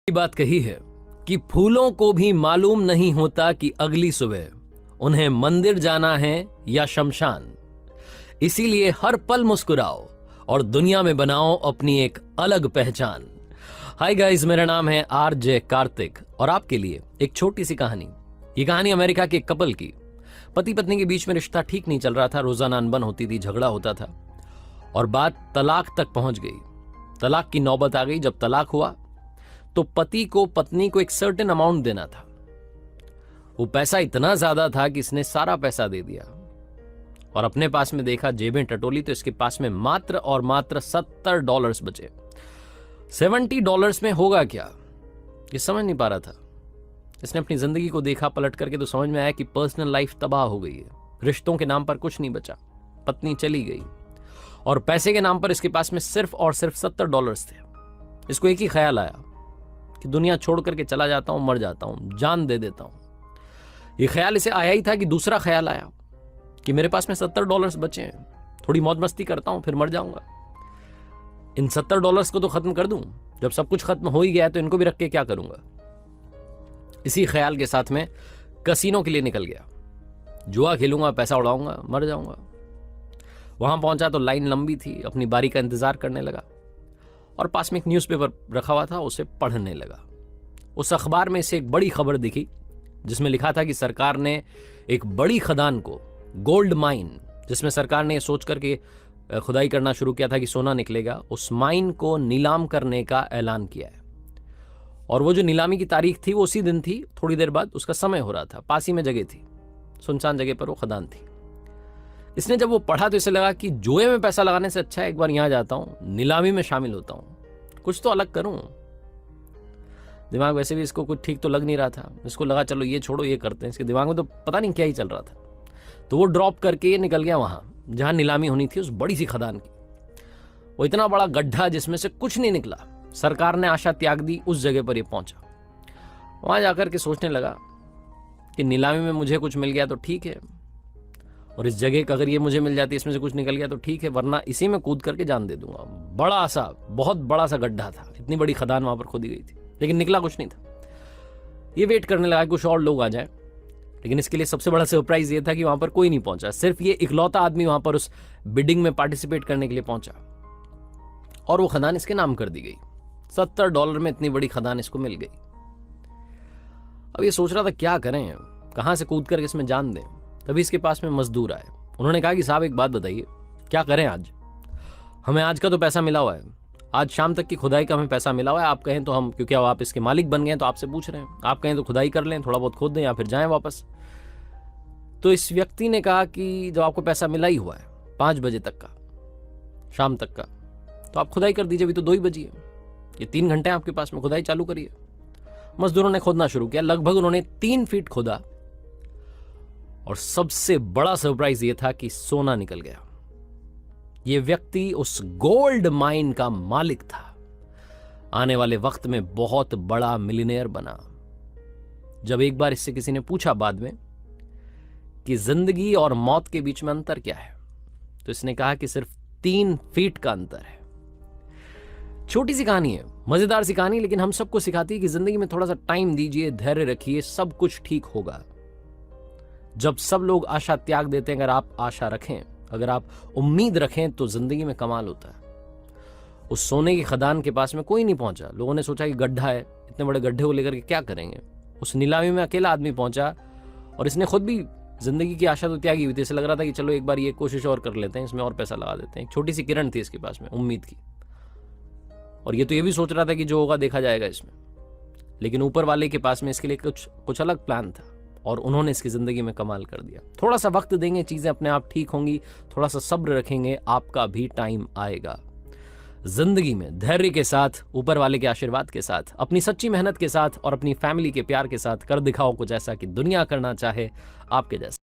बात कही है कि फूलों को भी मालूम नहीं होता कि अगली सुबह उन्हें मंदिर जाना है या शमशान। इसीलिए हर पल मुस्कुराओ और दुनिया में बनाओ अपनी एक अलग पहचान। हाय गाइस, मेरा नाम है आरजे कार्तिक और आपके लिए एक छोटी सी कहानी। ये कहानी अमेरिका के कपल की। पति पत्नी के बीच में रिश्ता ठीक नहीं चल रहा था, रोजाना अनबन होती थी, झगड़ा होता था और बात तलाक तक पहुंच गई। तलाक की नौबत आ गई। जब तलाक हुआ तो पति को पत्नी को एक सर्टेन अमाउंट देना था। वो पैसा इतना ज्यादा था कि इसने सारा पैसा दे दिया और अपने पास में देखा, जेबें टटोली तो इसके पास में मात्र और मात्र $70 बचे। $70 में होगा क्या, ये समझ नहीं पा रहा था। इसने अपनी जिंदगी को देखा पलट करके तो समझ में आया कि पर्सनल लाइफ तबाह हो गई है। रिश्तों के नाम पर कुछ नहीं बचा, पत्नी चली गई और पैसे के नाम पर इसके पास में सिर्फ और सिर्फ $70 थे। इसको एक ही ख्याल आया कि दुनिया छोड़ करके चला जाता हूं, मर जाता हूं, जान दे देता हूं। ये ख्याल इसे आया ही था कि दूसरा ख्याल आया कि मेरे पास में $70 बचे हैं, थोड़ी मौज मस्ती करता हूं, फिर मर जाऊंगा। इन $70 को तो खत्म कर दूं। जब सब कुछ खत्म हो ही गया तो इनको भी रख के क्या करूंगा। इसी ख्याल के साथ में कसीनो के लिए निकल गया। जुआ खेलूंगा, पैसा उड़ाऊंगा, मर जाऊंगा। वहां पहुंचा तो लाइन लंबी थी। अपनी बारी का इंतजार करने लगा और पास में एक न्यूज़पेपर रखा हुआ था, उसे पढ़ने लगा। उस अखबार में से एक बड़ी खबर दिखी जिसमें लिखा था कि सरकार ने एक बड़ी खदान को, गोल्ड माइन, जिसमें सरकार ने सोच करके खुदाई करना शुरू किया था कि सोना निकलेगा, उस माइन को नीलाम करने का ऐलान किया है। और वो जो नीलामी की तारीख थी वो उसी दिन थी। थोड़ी देर बाद उसका समय हो रहा था। पास ही में जगह थी, सुनसान जगह पर वो खदान थी। इसने जब वो पढ़ा तो इसे लगा कि जुए में पैसा लगाने से अच्छा है एक बार यहां जाता हूं, नीलामी में शामिल होता हूं, कुछ तो अलग करूं। दिमाग वैसे भी इसको कुछ ठीक तो लग नहीं रहा था। इसको लगा चलो ये छोड़ो, ये करते हैं। इसके दिमाग में तो पता नहीं क्या ही चल रहा था। तो वो ड्रॉप करके ये निकल गया वहां जहां नीलामी होनी थी, उस बड़ी सी खदान की। वो इतना बड़ा गड्ढा जिसमें से कुछ नहीं निकला। सरकार ने आशा त्याग दी, उस जगह पर ये पहुंचा। वहां जाकर के सोचने लगा कि नीलामी में मुझे कुछ मिल गया तो ठीक है, और इस जगह का अगर ये मुझे मिल जाती, इसमें से कुछ निकल गया तो ठीक है, वरना इसी में कूद करके जान दे दूंगा। बड़ा सा, बहुत बड़ा सा गड्ढा था। इतनी बड़ी खदान वहां पर खोदी गई थी, लेकिन निकला कुछ नहीं था। ये वेट करने लगा कुछ और लोग आ जाए, लेकिन इसके लिए सबसे बड़ा सरप्राइज ये था कि वहां पर कोई नहीं पहुंचा। सिर्फ ये इकलौता आदमी वहां पर उस बिडिंग में पार्टिसिपेट करने के लिए पहुंचा और वो खदान इसके नाम कर दी गई। $70 में इतनी बड़ी खदान इसको मिल गई। अब ये सोच रहा था क्या करें, कहां से कूद करके इसमें जान दें। तभी इसके पास में मजदूर आए। उन्होंने कहा कि साहब एक बात बताइए, क्या करें आज? हमें आज का तो पैसा मिला हुआ है, आज शाम तक की खुदाई का हमें पैसा मिला हुआ है। आप कहें तो हम, क्योंकि अब आप इसके मालिक बन गए हैं तो आपसे पूछ रहे हैं, आप कहें तो खुदाई कर लें, थोड़ा बहुत खोद दें या फिर जाएं वापस। तो इस व्यक्ति ने कहा कि जब आपको पैसा मिला ही हुआ है 5 बजे तक का, शाम तक का, तो आप खुदाई कर दीजिए। अभी तो 2 ही बजी है, ये 3 घंटे आपके पास में, खुदाई चालू करिए। मजदूरों ने खोदना शुरू किया। लगभग उन्होंने 3 फीट खोदा और सबसे बड़ा सरप्राइज यह था कि सोना निकल गया। यह व्यक्ति उस गोल्ड माइन का मालिक था। आने वाले वक्त में बहुत बड़ा मिलियनेयर बना। जब एक बार इससे किसी ने पूछा बाद में कि जिंदगी और मौत के बीच में अंतर क्या है, तो इसने कहा कि सिर्फ 3 फीट का अंतर है। छोटी सी कहानी है, मजेदार सी कहानी, लेकिन हम सबको सिखाती है कि जिंदगी में थोड़ा सा टाइम दीजिए, धैर्य रखिए, सब कुछ ठीक होगा। जब सब लोग आशा त्याग देते हैं, अगर आप आशा रखें, अगर आप उम्मीद रखें, तो जिंदगी में कमाल होता है। उस सोने की खदान के पास में कोई नहीं पहुंचा। लोगों ने सोचा कि गड्ढा है, इतने बड़े गड्ढे को लेकर के क्या करेंगे। उस नीलामी में अकेला आदमी पहुंचा और इसने खुद भी जिंदगी की आशा तो त्यागी हुई थी। इसे लग रहा था कि चलो एक बार ये कोशिश और कर लेते हैं, इसमें और पैसा लगा देते हैं। एक छोटी सी किरण थी इसके पास में उम्मीद की, और ये तो ये भी सोच रहा था कि जो होगा देखा जाएगा इसमें। लेकिन ऊपर वाले के पास में इसके लिए कुछ अलग प्लान था और उन्होंने इसकी जिंदगी में कमाल कर दिया। थोड़ा सा वक्त देंगे, चीजें अपने आप ठीक होंगी। थोड़ा सा सब्र रखेंगे, आपका भी टाइम आएगा। जिंदगी में धैर्य के साथ, ऊपर वाले के आशीर्वाद के साथ, अपनी सच्ची मेहनत के साथ और अपनी फैमिली के प्यार के साथ कर दिखाओ कुछ ऐसा कि दुनिया करना चाहे आपके जैसा।